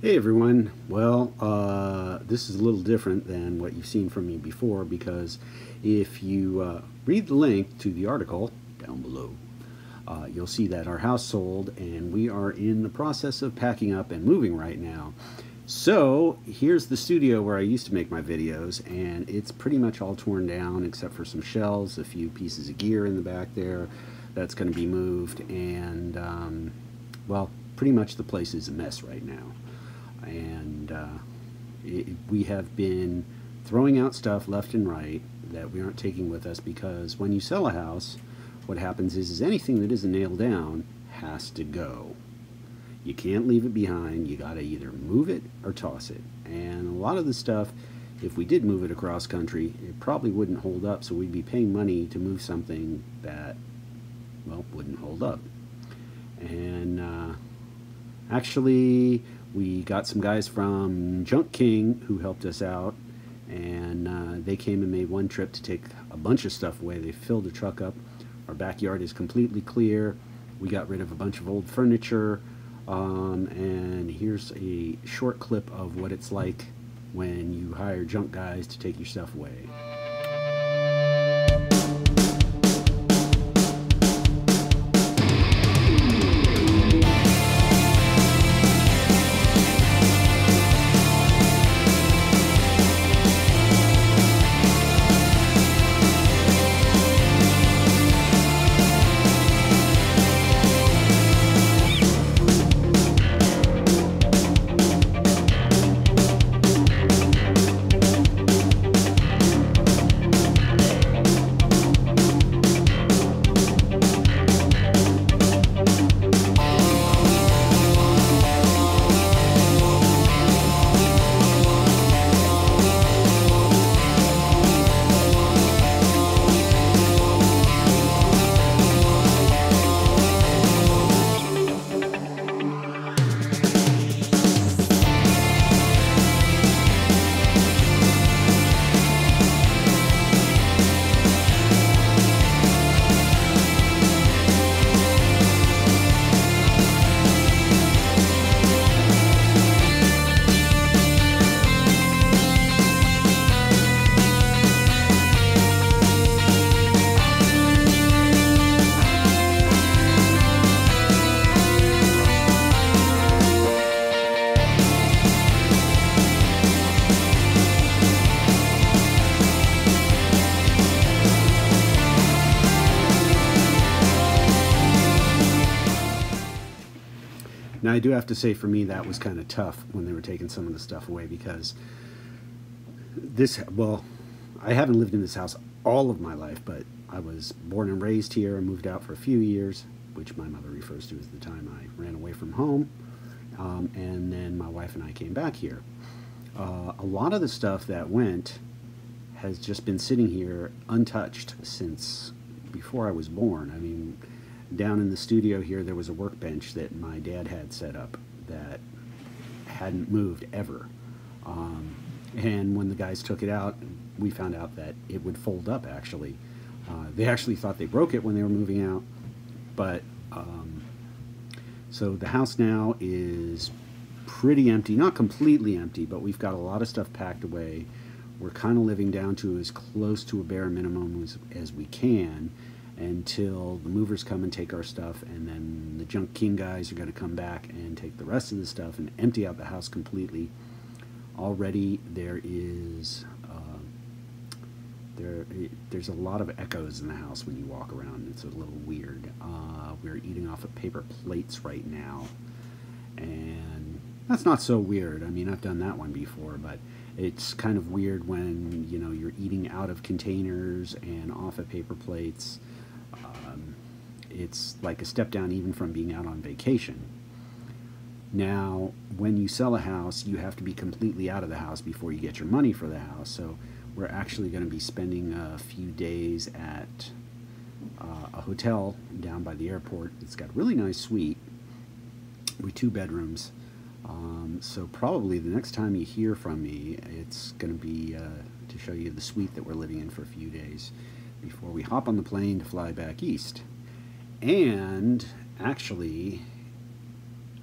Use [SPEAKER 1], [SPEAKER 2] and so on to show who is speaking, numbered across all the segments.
[SPEAKER 1] Hey everyone. Well, this is a little different than what you've seen from me before, because if you read the link to the article down below, you'll see that our house sold and we are in the process of packing up and moving right now. So here's the studio where I used to make my videos, and it's pretty much all torn down except for some shelves, a few pieces of gear in the back there that's going to be moved, and well, pretty much the place is a mess right now. And we have been throwing out stuff left and right that we aren't taking with us, because when you sell a house, what happens is anything that isn't nailed down has to go. You can't leave it behind. You got to either move it or toss it. And a lot of the stuff, if we did move it across country, it probably wouldn't hold up, so we'd be paying money to move something that, well, wouldn't hold up. And actually, we got some guys from Junk King who helped us out, and they came and made one trip to take a bunch of stuff away. They filled the truck up. Our backyard is completely clear. We got rid of a bunch of old furniture, and here's a short clip of what it's like when you hire junk guys to take your stuff away. Now, I do have to say, for me, that was kind of tough when they were taking some of the stuff away, because this, well, I haven't lived in this house all of my life, but I was born and raised here. I moved out for a few years, which my mother refers to as the time I ran away from home, and then my wife and I came back here. A lot of the stuff that went has just been sitting here untouched since before I was born. I mean, down in the studio here, there was a workbench that my dad had set up that hadn't moved ever. And when the guys took it out, we found out that it would fold up, actually. They actually thought they broke it when they were moving out. But, so the house now is pretty empty. Not completely empty, but we've got a lot of stuff packed away. We're kind of living down to as close to a bare minimum as we can, until the movers come and take our stuff, and then the Junk King guys are going to come back and take the rest of the stuff and empty out the house completely. Already there is there's a lot of echoes in the house when you walk around. It's a little weird. We're eating off of paper plates right now, and that's not so weird. I mean, I've done that one before, but it's kind of weird when, you know, you're eating out of containers and off of paper plates. It's like a step down even from being out on vacation. Now, when you sell a house, you have to be completely out of the house before you get your money for the house. So we're actually going to be spending a few days at a hotel down by the airport. It's got a really nice suite with 2 bedrooms. So probably the next time you hear from me, it's going to be to show you the suite that we're living in for a few days before we hop on the plane to fly back east. And actually,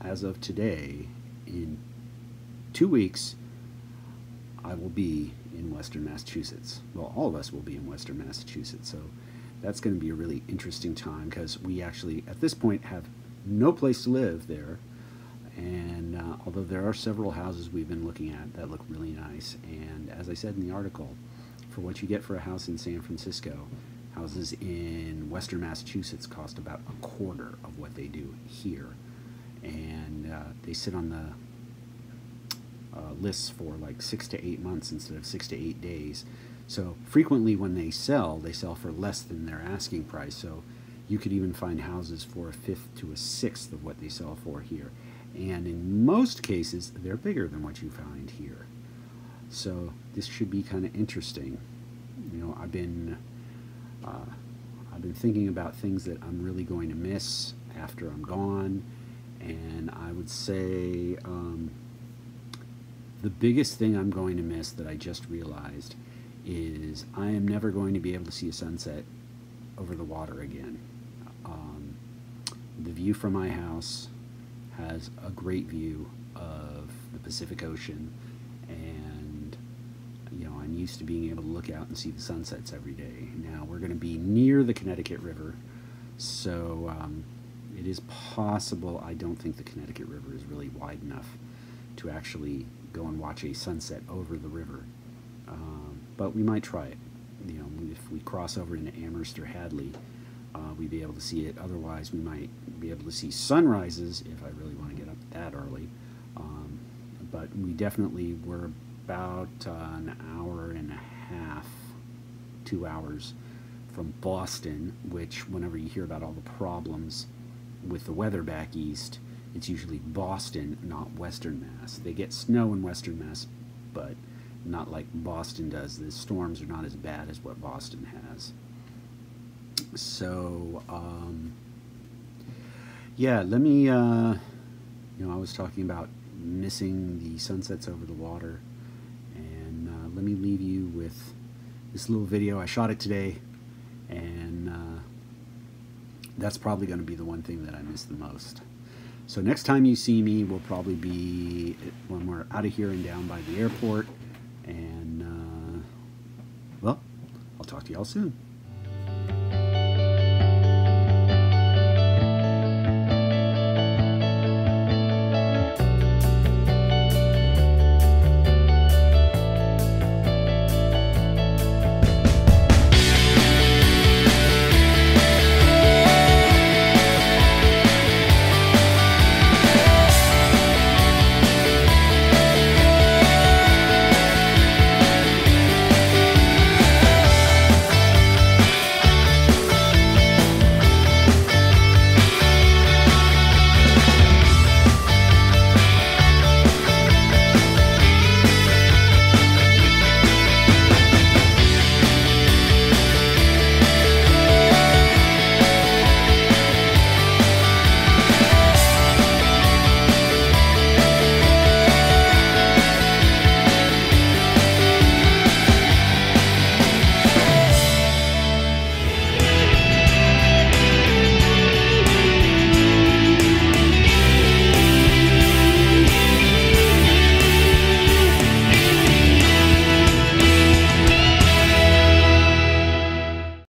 [SPEAKER 1] as of today, in 2 weeks, I will be in Western Massachusetts. Well, all of us will be in Western Massachusetts, so that's going to be a really interesting time because we actually, at this point, have no place to live there. And although there are several houses we've been looking at that look really nice, and as I said in the article, for what you get for a house in San Francisco, houses in Western Massachusetts cost about a quarter of what they do here. And they sit on the lists for like 6 to 8 months instead of 6 to 8 days. So frequently when they sell for less than their asking price. So you could even find houses for a fifth to a sixth of what they sell for here. And in most cases, they're bigger than what you find here. So this should be kind of interesting. You know, I've been thinking about things that I'm really going to miss after I'm gone, and I would say the biggest thing I'm going to miss that I just realized is I am never going to be able to see a sunset over the water again. The view from my house has a great view of the Pacific Ocean, and you know, I'm used to being able to look out and see the sunsets every day. Now we're going to be near the Connecticut River, so it is possible. I don't think the Connecticut River is really wide enough to actually go and watch a sunset over the river, but we might try it. You know, if we cross over into Amherst or Hadley, we'd be able to see it. Otherwise, we might be able to see sunrises if I really want to get up that early. But we definitely were about an hour and a half, 2 hours from Boston, which whenever you hear about all the problems with the weather back east, it's usually Boston, not Western Mass. They get snow in Western Mass, but not like Boston does. The storms are not as bad as what Boston has. So, yeah, let me, you know, I was talking about missing the sunsets over the water, and let me leave you with this little video. I shot it today, and that's probably going to be the one thing that I miss the most. So next time you see me will probably be when we're out of here and down by the airport, and well, I'll talk to y'all soon.